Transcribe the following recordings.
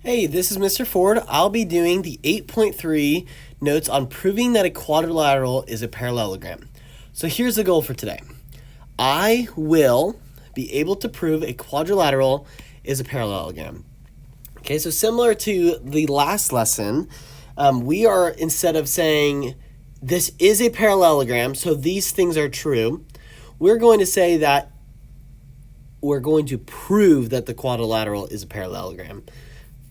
Hey, this is Mr. Ford. I'll be doing the 8.3 notes on proving that a quadrilateral is a parallelogram. So here's the goal for today. I will be able to prove a quadrilateral is a parallelogram. Okay, so similar to the last lesson, we are, instead of saying this is a parallelogram, so these things are true, we're going to say that we're going to prove that the quadrilateral is a parallelogram.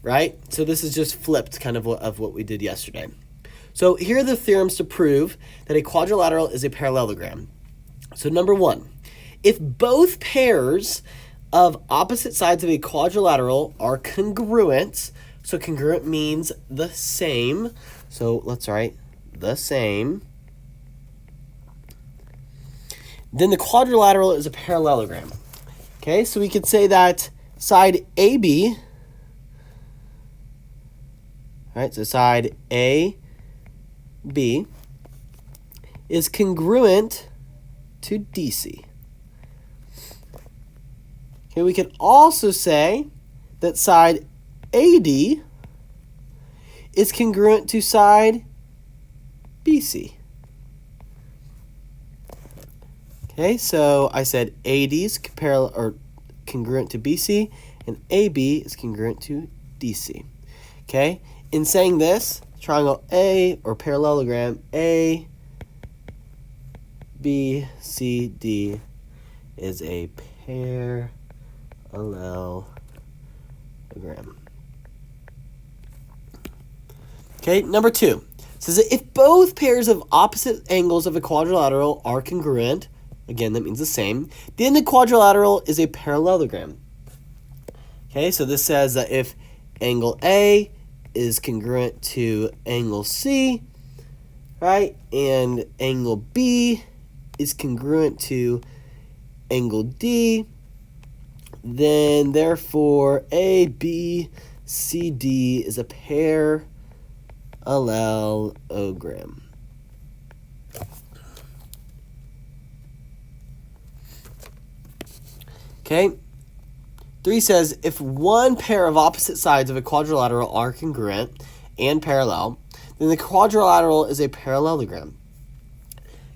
Right? So this is just flipped kind of what we did yesterday. So here are the theorems to prove that a quadrilateral is a parallelogram. So number one, if both pairs of opposite sides of a quadrilateral are congruent, so congruent means the same. So let's write the same. Then the quadrilateral is a parallelogram. Okay, so we could say that side AB, right, so side AB is congruent to DC. Okay, we can also say that side AD is congruent to side BC. Okay, so I said AD is congruent to BC, and AB is congruent to DC. Okay, in saying this, triangle A or parallelogram A, B, C, D is a parallelogram. Okay, number two says that if both pairs of opposite angles of a quadrilateral are congruent, again, that means the same, then the quadrilateral is a parallelogram. Okay, so this says that if angle A is congruent to angle C, right, and angle B is congruent to angle D, then therefore ABCD is a parallelogram. Okay, 3 says, if one pair of opposite sides of a quadrilateral are congruent and parallel, then the quadrilateral is a parallelogram.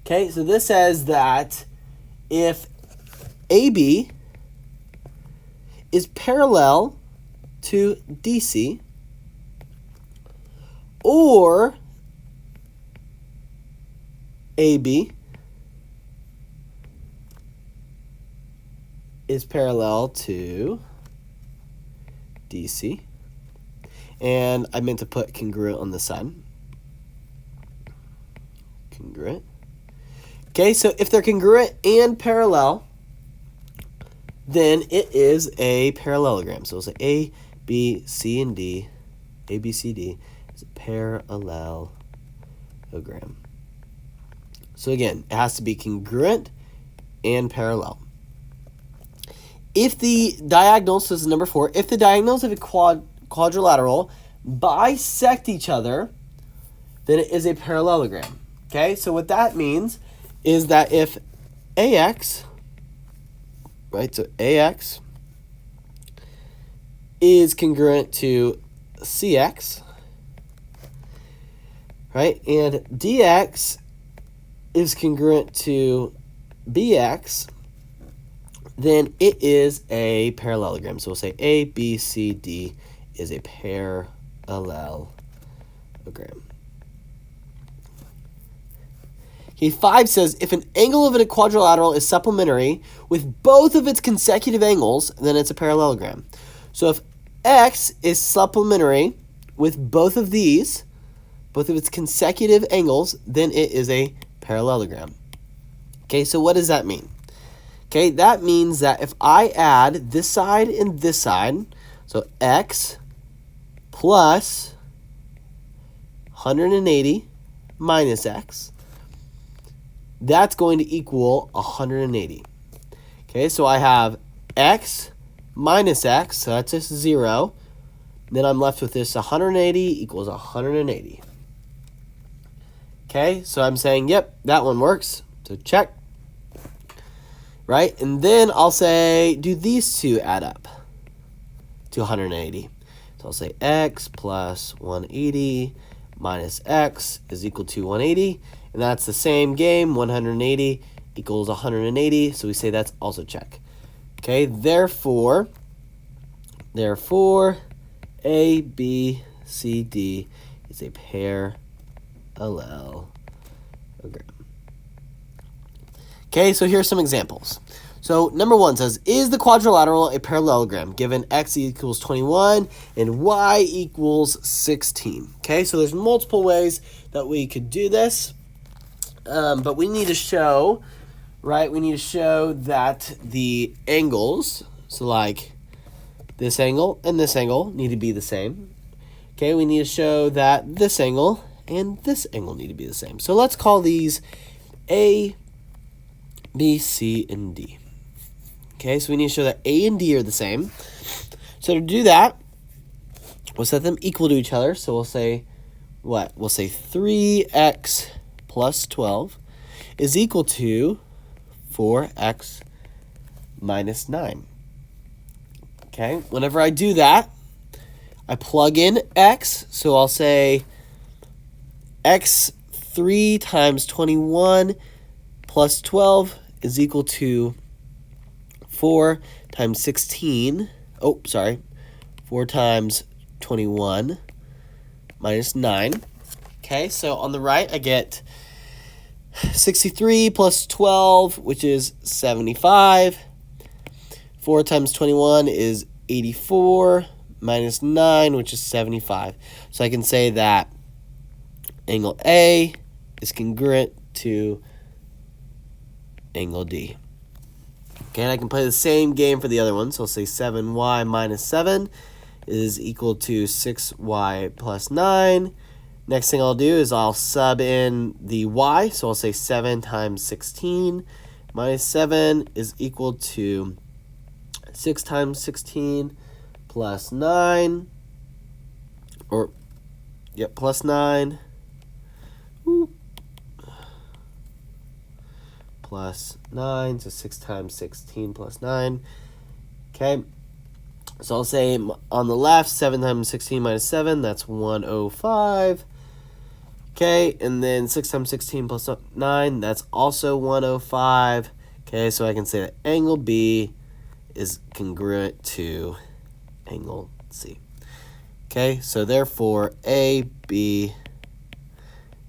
Okay, so this says that if AB is parallel to DC, or AB is parallel to DC, and I meant to put congruent on the side. Congruent. Okay, so if they're congruent and parallel, then it is a parallelogram. So we'll say A, B, C, and D, A, B, C, D is a parallelogram. So again, it has to be congruent and parallel. If the diagonals, so this is number 4, if the diagonals of a quadrilateral bisect each other, then it is a parallelogram. Okay, so what that means is that if AX, right, so AX is congruent to CX, right, and DX is congruent to BX, then it is a parallelogram. So we'll say A, B, C, D is a parallelogram. Okay, 5 says, if an angle of a quadrilateral is supplementary with both of its consecutive angles, then it's a parallelogram. So if X is supplementary with both of these, both of its consecutive angles, then it is a parallelogram. Okay, so what does that mean? Okay, that means that if I add this side and this side, so X plus 180 minus X, that's going to equal 180. Okay, so I have X minus X, so that's just 0. Then I'm left with this 180 equals 180. Okay, so I'm saying, yep, that one works. So check. Right? And then I'll say, do these two add up to 180? So I'll say x plus 180 minus x is equal to 180. And that's the same game, 180 equals 180. So we say that's also check. Okay, therefore, A, B, C, D is a parallelogram. Okay, so here's some examples. So number 1 says, is the quadrilateral a parallelogram given x equals 21 and y equals 16? Okay, so there's multiple ways that we could do this, but we need to show, right? We need to show that the angles, so like this angle and this angle need to be the same. Okay, we need to show that this angle and this angle need to be the same. So let's call these A, B, C, and D. Okay, so we need to show that A and D are the same. So to do that, we'll set them equal to each other. So we'll say what? We'll say 3x plus 12 is equal to 4x minus 9. Okay, whenever I do that, I plug in x. So I'll say x 3 times 21 plus 12 is equal to 4 times 16. 4 times 21 minus 9. Okay, so on the right, I get 63 plus 12, which is 75. 4 times 21 is 84 minus 9, which is 75. So I can say that angle A is congruent to angle D. Okay, and I can play the same game for the other one. So I'll say 7y minus 7 is equal to 6y plus 9. Next thing I'll do is I'll sub in the y. So I'll say 7 times 16 minus 7 is equal to 6 times 16 plus 9. Plus 9. Plus 9, so 6 times 16 plus 9. Okay, so I'll say on the left, 7 times 16 minus 7, that's 105. Okay, and then 6 times 16 plus 9, that's also 105. Okay, so I can say that angle B is congruent to angle C. Okay, so therefore A, B,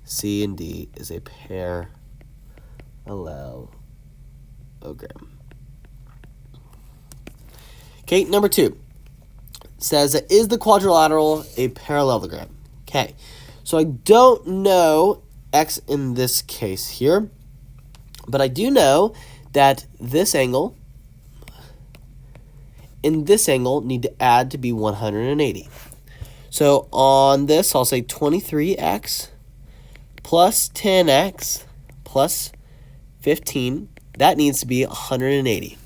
C, and D is a parallelogram. Okay, number 2 says, is the quadrilateral a parallelogram? Okay, so I don't know x in this case here, but I do know that this angle and this angle need to add to be 180. So on this, I'll say 23x plus 10x plus 15. That needs to be 180.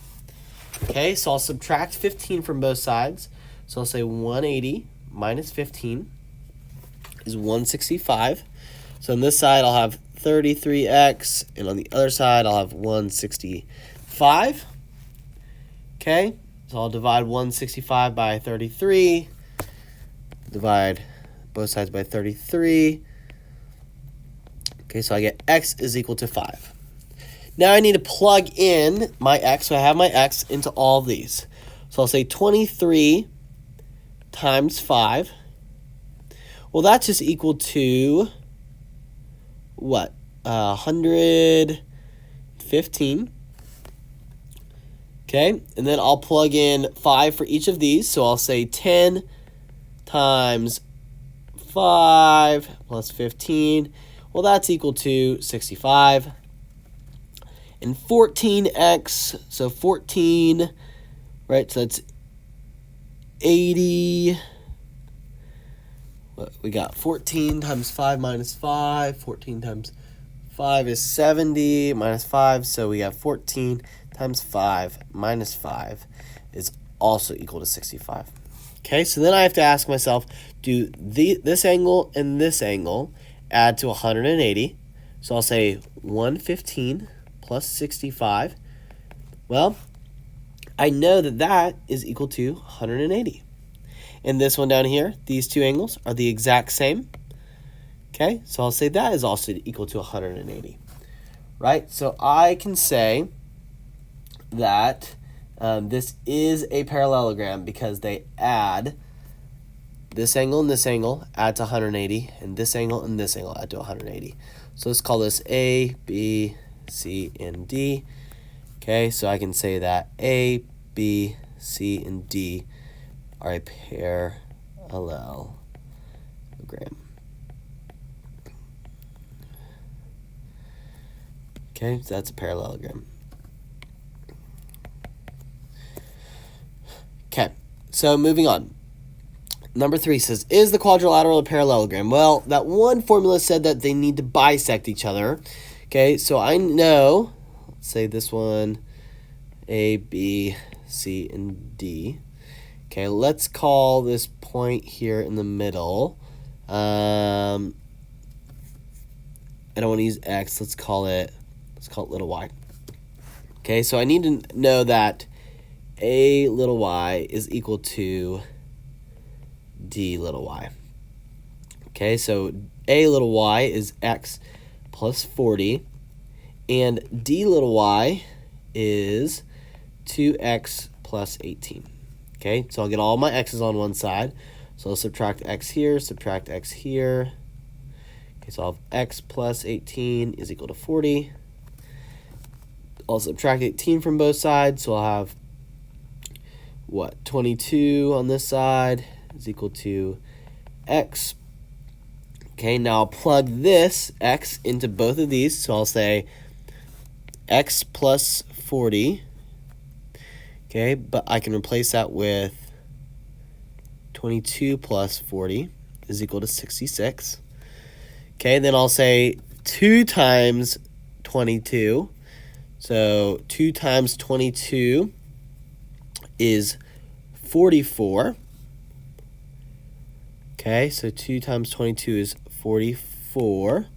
Okay, so I'll subtract 15 from both sides. So I'll say 180 minus 15 is 165. So on this side, I'll have 33x, and on the other side, I'll have 165. Okay, so I'll divide 165 by 33. Divide both sides by 33. Okay, so I get x is equal to 5. Now I need to plug in my x, so I have my x into all of these. So I'll say 23 times 5. Well, that's just equal to what? 115. Okay, and then I'll plug in 5 for each of these. So I'll say 10 times 5 plus 15. Well, that's equal to 65. And 14x, so 14, right, so that's 80. What we got? 14 times 5 minus 5. 14 times 5 is 70 minus 5, so we have 14 times 5 minus 5 is also equal to 65. Okay, so then I have to ask myself, do this angle and this angle add to 180? So I'll say 115 plus 65. Well, I know that that is equal to 180. And this one down here, these two angles are the exact same. Okay, so I'll say that is also equal to 180. Right? So I can say that this is a parallelogram because they add this angle and this angle add to 180, and this angle and this angle add to 180. So let's call this A, B, C, and D. Okay, so I can say that A, B, C, and D are a parallelogram. Okay, so that's a parallelogram. Okay, so moving on. Number 3 says, is the quadrilateral a parallelogram? Well, that one formula said that they need to bisect each other. Okay, so I know, let's say this one, A, B, C, and D. Okay, let's call this point here in the middle. I don't want to use X, let's call it little y. Okay, so I need to know that A little y is equal to D little y. Okay, so A little y is x plus 40, and D little y is 2x plus 18. Okay, so I'll get all my x's on one side. So I'll subtract x here, subtract x here. Okay, so I'll have x plus 18 is equal to 40. I'll subtract 18 from both sides, so I'll have, what, 22 on this side is equal to x. Okay, now I'll plug this x into both of these, so I'll say x plus 40. Okay, but I can replace that with 22 plus 40 is equal to 66. Okay, then I'll say 2 times 22. So 2 times 22 is 44. Okay, so 2 times 22 is 44.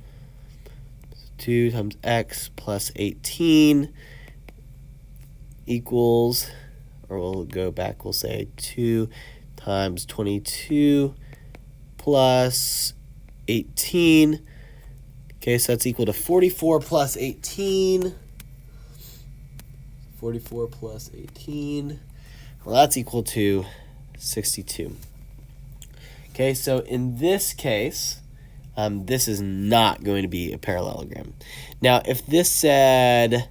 2 times x plus 18 equals, or we'll go back, we'll say 2 times 22 plus 18. Okay, so that's equal to 44 plus 18. 44 plus 18. Well, that's equal to 62. Okay, so in this case, this is not going to be a parallelogram. Now, if this said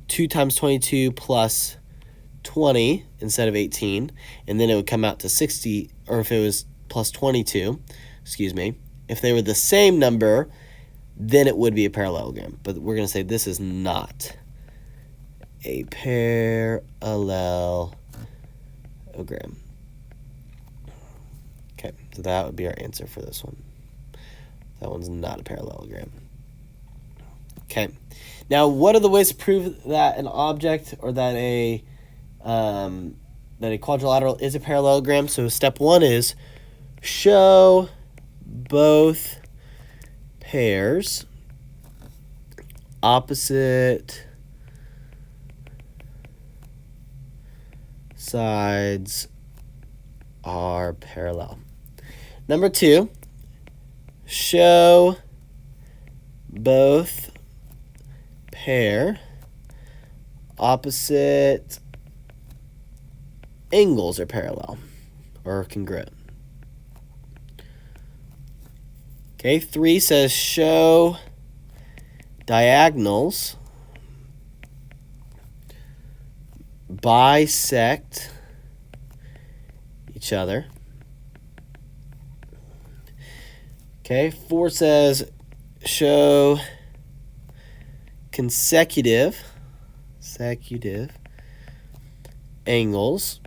2 times 22 plus 20 instead of 18, and then it would come out to 60, or if it was plus 22, excuse me, if they were the same number, then it would be a parallelogram. But we're going to say this is not a parallelogram. Okay, so that would be our answer for this one. That one's not a parallelogram. Okay, now what are the ways to prove that an object or that a quadrilateral is a parallelogram? So step 1 is show both pairs opposite sides are parallel. Number 2, show both pair opposite angles are parallel or congruent. Okay, 3 says show diagonals bisect each other. Okay, 4 says show consecutive angles,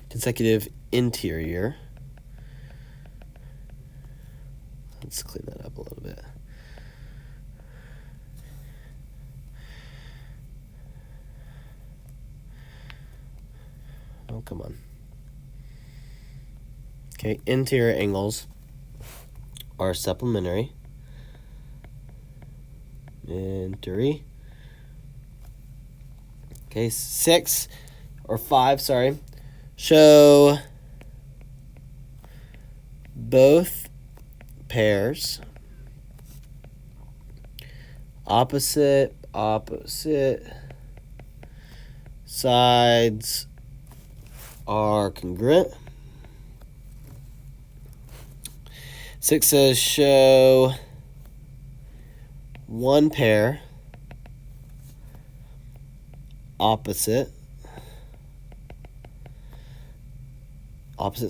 consecutive interior. Let's clean that up a little bit. Oh, come on. Okay, interior angles are supplementary. Okay, 6 or 5, sorry. show both pairs opposite sides are congruent. 6 says show one pair opposite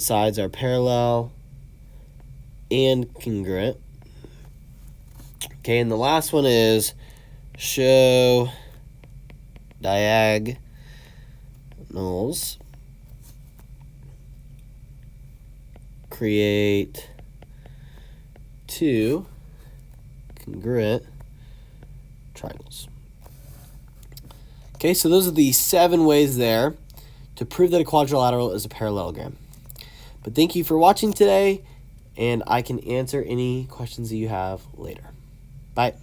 sides are parallel and congruent. Okay, and the last one is show diagonals create two congruent triangles. Okay, so those are the 7 ways there to prove that a quadrilateral is a parallelogram. But thank you for watching today, and I can answer any questions that you have later. Bye.